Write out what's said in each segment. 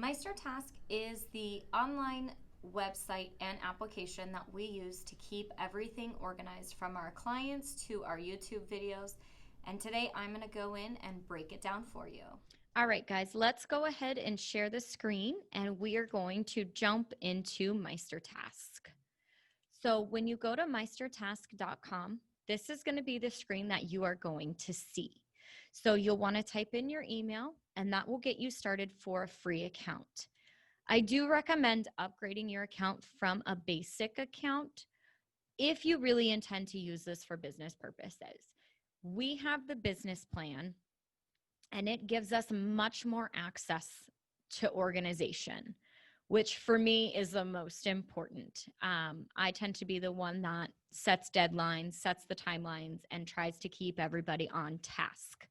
MeisterTask is the online website and application that we use to keep everything organized from our clients to our YouTube videos. And today I'm going to go in and break it down for you. All right, guys, let's go ahead and share the screen and we are going to jump into MeisterTask. So when you go to MeisterTask.com, this is going to be the screen that you are going to see. So you'll want to type in your email and that will get you started for a free account. I do recommend upgrading your account from a basic account if you really intend to use this for business purposes. We have the business plan and it gives us much more access to organization, which for me is the most important. I tend to be the one that sets deadlines, sets the timelines, and tries to keep everybody on task.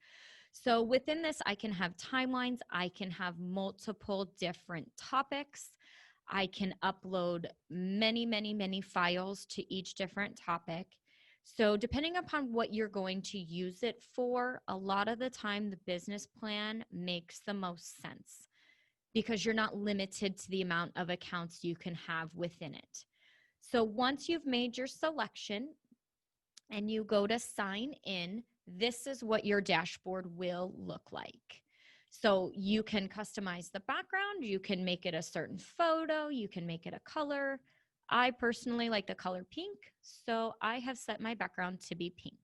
So within this, I can have timelines. I can have multiple different topics. I can upload many files to each different topic. So depending upon what you're going to use it for, a lot of the time the business plan makes the most sense because you're not limited to the amount of accounts you can have within it. So once you've made your selection and you go to sign in, this is what your dashboard will look like. So you can customize the background, you can make it a certain photo, you can make it a color. I personally like the color pink, so I have set my background to be pink.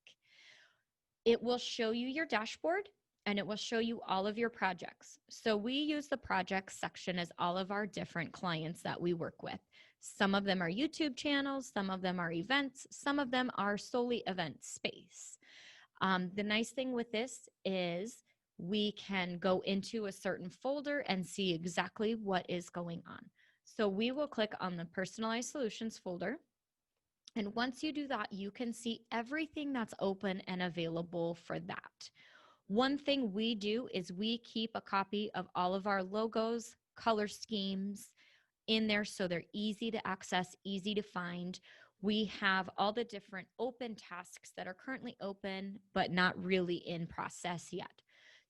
It will show you your dashboard and it will show you all of your projects. So we use the projects section as all of our different clients that we work with. Some of them are YouTube channels, some of them are events, some of them are solely event space. The nice thing with this is we can go into a certain folder and see exactly what is going on. So we will click on the personalized solutions folder. And once you do that, you can see everything that's open and available for that. One thing we do is we keep a copy of all of our logos, color schemes in there so they're easy to access, easy to find. We have all the different open tasks that are currently open, but not really in process yet.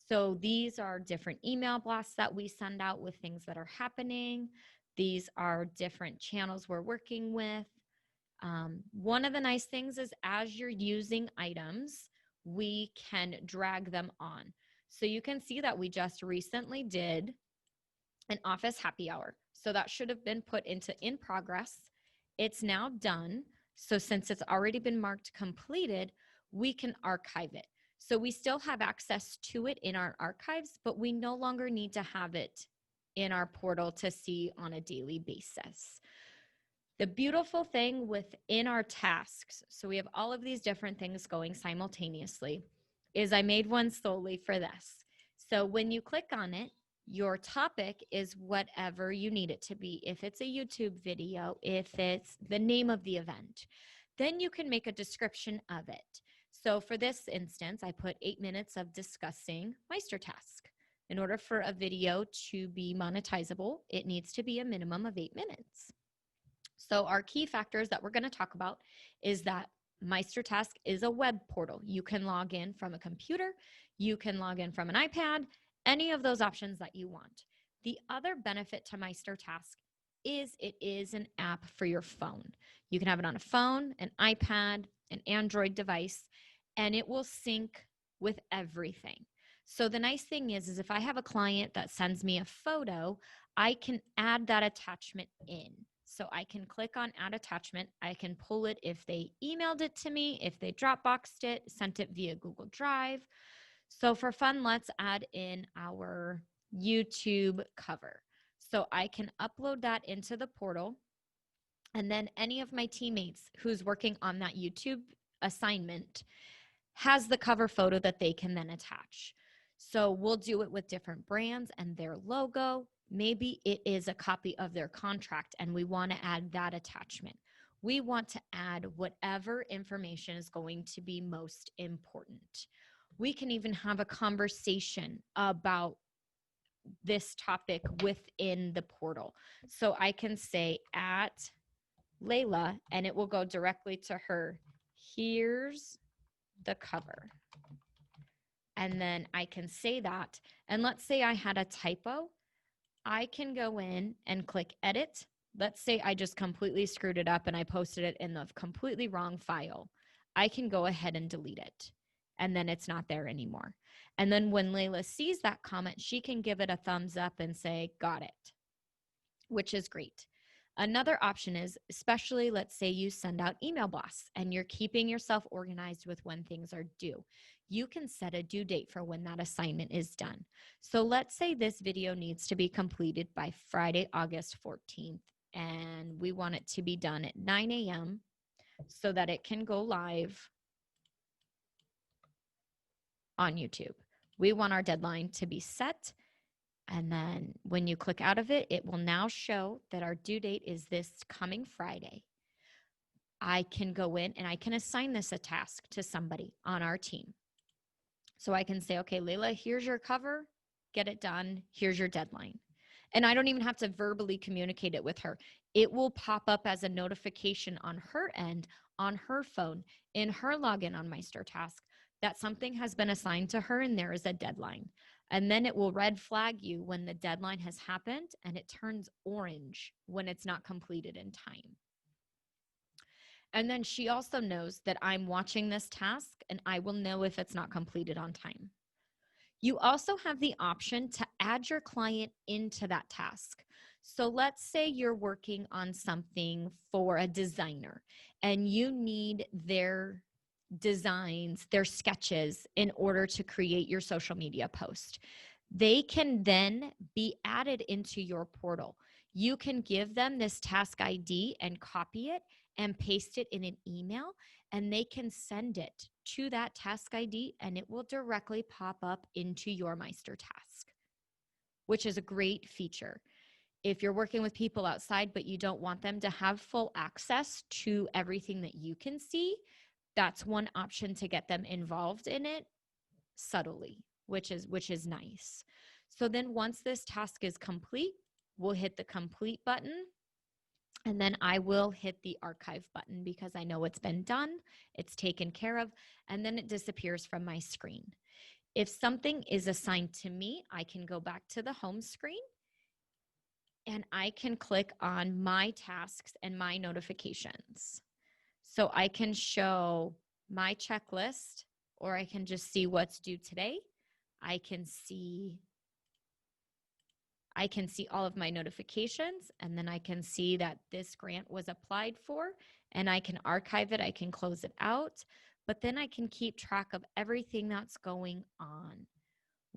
So these are different email blasts that we send out with things that are happening. These are different channels we're working with. One of the nice things is as you're using items, we can drag them on. So you can see that we just recently did an office happy hour. So that should have been put into in progress. It's now done. So since it's already been marked completed, we can archive it. So we still have access to it in our archives, but we no longer need to have it in our portal to see on a daily basis. The beautiful thing within our tasks, so we have all of these different things going simultaneously, is I made one solely for this. So when you click on it, your topic is whatever you need it to be. If it's a YouTube video, if it's the name of the event, then you can make a description of it. So for this instance, I put 8 minutes of discussing MeisterTask. In order for a video to be monetizable, it needs to be a minimum of 8 minutes. So our key factors that we're going to talk about is that MeisterTask is a web portal. You can log in from a computer, you can log in from an iPad, any of those options that you want. The other benefit to MeisterTask is it is an app for your phone. You can have it on a phone, an iPad, an Android device, and it will sync with everything. So the nice thing is if I have a client that sends me a photo, I can add that attachment in. So I can click on add attachment. I can pull it if they emailed it to me, if they Dropboxed it, sent it via Google Drive. So for fun, let's add in our YouTube cover. So I can upload that into the portal. And then any of my teammates who's working on that YouTube assignment has the cover photo that they can then attach. So we'll do it with different brands and their logo. Maybe it is a copy of their contract and we want to add that attachment. We want to add whatever information is going to be most important. We can even have a conversation about this topic within the portal. So I can say at Layla and it will go directly to her. Here's the cover. And then I can say that. And let's say I had a typo. I can go in and click edit. Let's say I just completely screwed it up and I posted it in the completely wrong file. I can go ahead and delete it, and then it's not there anymore. And then when Layla sees that comment, she can give it a thumbs up and say, got it, which is great. Another option is, especially let's say you send out email blasts and you're keeping yourself organized with when things are due. You can set a due date for when that assignment is done. So let's say this video needs to be completed by Friday, August 14th, and we want it to be done at 9 a.m. so that it can go live on YouTube. We want our deadline to be set. And then when you click out of it, it will now show that our due date is this coming Friday. I can go in and I can assign this a task to somebody on our team. So I can say, okay, Layla, here's your cover, get it done. Here's your deadline. And I don't even have to verbally communicate it with her. It will pop up as a notification on her end, on her phone, in her login on MeisterTask, that something has been assigned to her and there is a deadline. And then it will red flag you when the deadline has happened, and it turns orange when it's not completed in time. And then she also knows that I'm watching this task and I will know if it's not completed on time. You also have the option to add your client into that task. So let's say you're working on something for a designer and you need their designs, their sketches in order to create your social media post. They can then be added into your portal. You can give them this task ID and copy it and paste it in an email, and they can send it to that task ID and it will directly pop up into your MeisterTask, which is a great feature. If you're working with people outside, but you don't want them to have full access to everything that you can see, that's one option to get them involved in it subtly, which is nice. So then once this task is complete, we'll hit the complete button, and then I will hit the archive button because I know it's been done, it's taken care of, and then it disappears from my screen. If something is assigned to me, I can go back to the home screen and I can click on my tasks and my notifications. So I can show my checklist, or I can just see what's due today. I can see all of my notifications, and then I can see that this grant was applied for, and I can archive it. I can close it out, but then I can keep track of everything that's going on.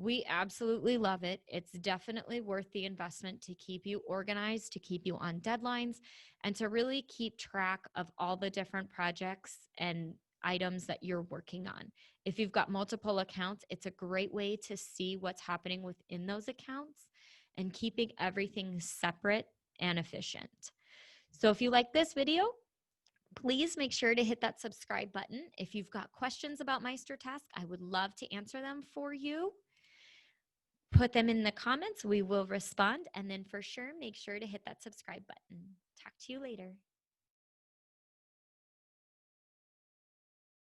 We absolutely love it. It's definitely worth the investment to keep you organized, to keep you on deadlines, and to really keep track of all the different projects and items that you're working on. If you've got multiple accounts, it's a great way to see what's happening within those accounts and keeping everything separate and efficient. So if you like this video, please make sure to hit that subscribe button. If you've got questions about MeisterTask, I would love to answer them for you. Put them in the comments. We will respond. And then for sure, make sure to hit that subscribe button. Talk to you later.